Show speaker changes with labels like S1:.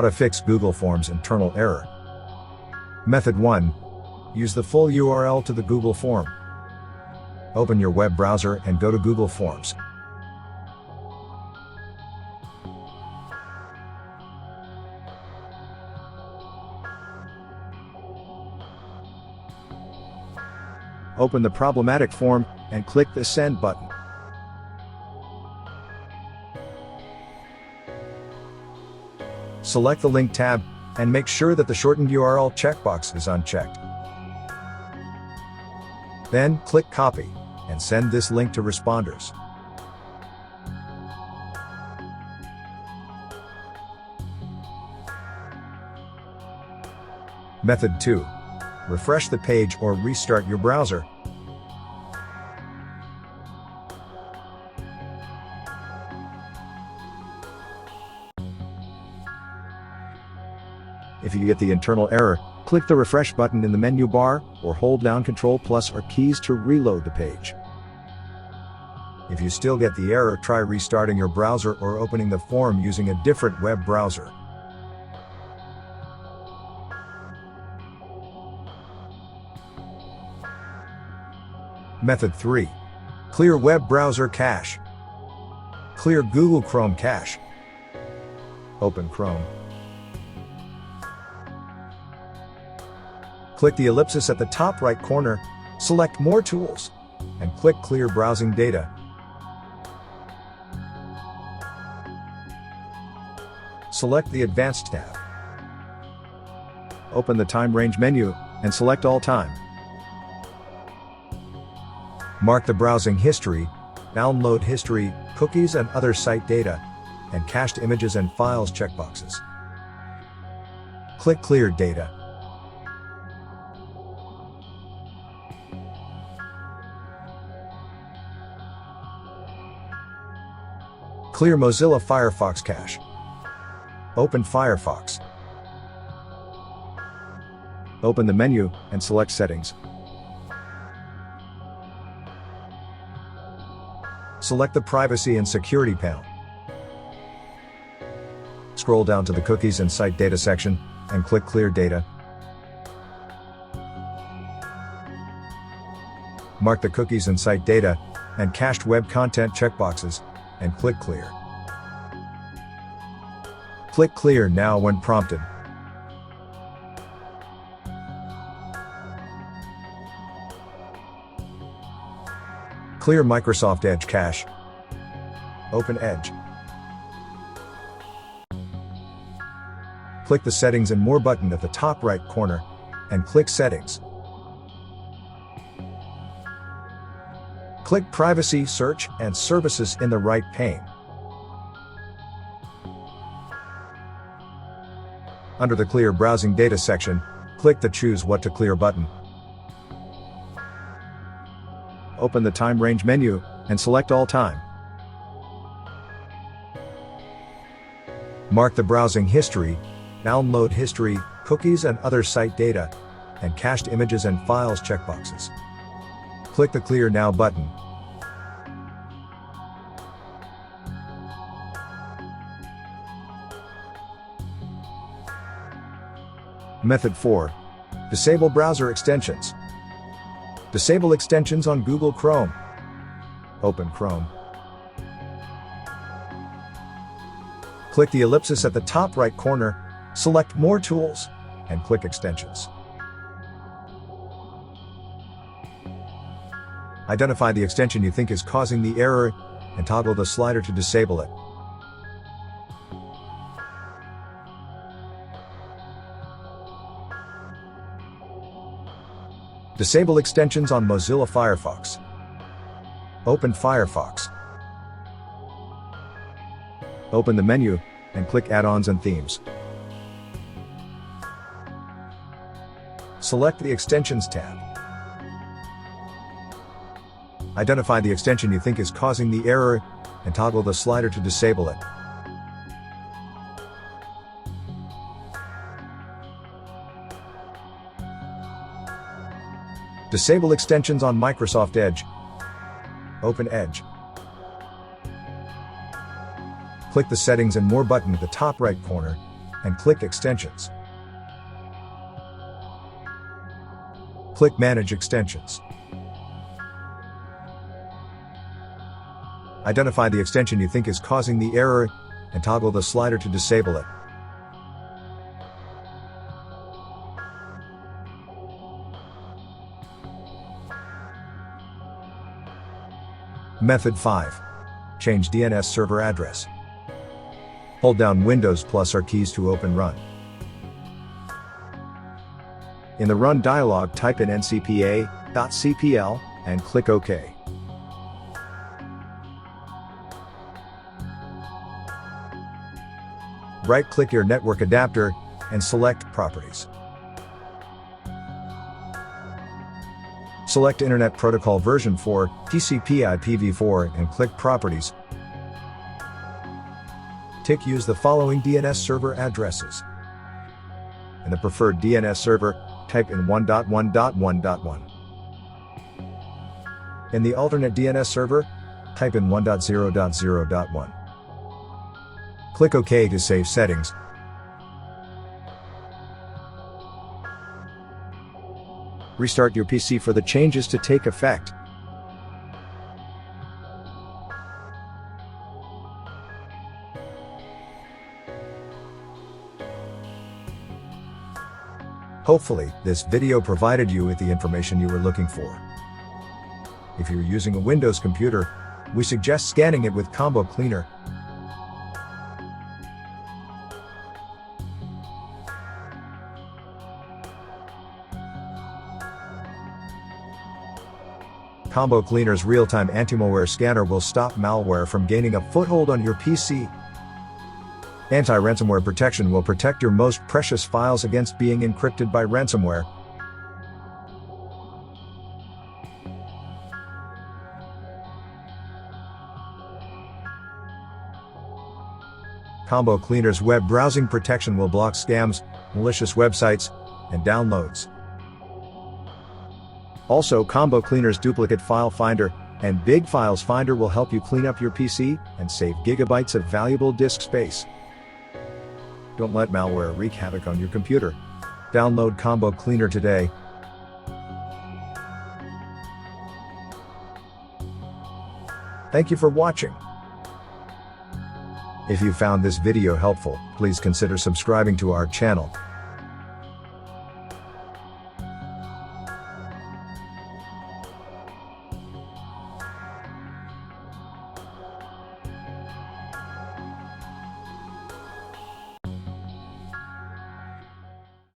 S1: How to fix Google Forms internal error. Method 1. Use the full URL to the Google form. Open your web browser and go to Google Forms. Open the problematic form and click the Send button. Select the Link tab and make sure that the shortened URL checkbox is unchecked. Then click Copy and send this link to responders. Method 2. Refresh the page or restart your browser. If you get the internal error, click the refresh button in the menu bar or hold down Ctrl+ or keys to reload the page. If you still get the error, try restarting your browser or opening the form using a different web browser. Method 3. Clear web browser cache. Clear Google Chrome cache. Open Chrome. Click the ellipsis at the top right corner, select More Tools, and click Clear Browsing Data. Select the Advanced tab. Open the Time Range menu and select All Time. Mark the browsing history, download history, cookies and other site data, and cached images and files checkboxes. Click Clear Data. Clear Mozilla Firefox cache. Open Firefox. Open the menu and select Settings. Select the Privacy and Security panel. Scroll down to the Cookies and Site Data section and click Clear Data. Mark the Cookies and Site Data and Cached Web Content checkboxes and click Clear. Click Clear now when prompted. Clear Microsoft Edge cache. Open Edge. Click the Settings and More button at the top right corner and click Settings. Click Privacy, Search, and Services in the right pane. Under the Clear Browsing Data section, click the Choose What to Clear button. Open the Time Range menu and select All Time. Mark the browsing history, download history, cookies and other site data, and cached images and files checkboxes. Click the Clear Now button. Method 4. Disable browser extensions. Disable extensions on Google Chrome. Open Chrome. Click the ellipsis at the top right corner, select More Tools, and click Extensions. Identify the extension you think is causing the error and toggle the slider to disable it. Disable extensions on Mozilla Firefox. Open Firefox. Open the menu and click Add-ons and Themes. Select the Extensions tab. Identify the extension you think is causing the error and toggle the slider to disable it. Disable extensions on Microsoft Edge. Open Edge. Click the Settings and More button at the top right corner and click Extensions. Click Manage Extensions. Identify the extension you think is causing the error and toggle the slider to disable it. Method 5. Change DNS server address. Hold down Windows plus R keys to open Run. In the Run dialog, type in ncpa.cpl and click OK. Right-click your network adapter and select Properties. Select Internet Protocol version 4, TCP/IPv4 and click Properties. Tick Use the following DNS server addresses. In the preferred DNS server, type in 1.1.1.1. In the alternate DNS server, type in 1.0.0.1. Click OK to save settings. Restart your PC for the changes to take effect. Hopefully, this video provided you with the information you were looking for. If you're using a Windows computer, we suggest scanning it with Combo Cleaner. Combo Cleaner's real-time anti-malware scanner will stop malware from gaining a foothold on your PC. Anti-ransomware protection will protect your most precious files against being encrypted by ransomware. Combo Cleaner's web browsing protection will block scams, malicious websites, and downloads. Also, Combo Cleaner's Duplicate File Finder and Big Files Finder will help you clean up your PC and save gigabytes of valuable disk space. Don't let malware wreak havoc on your computer. Download Combo Cleaner today. Thank you for watching. If you found this video helpful, please consider subscribing to our channel.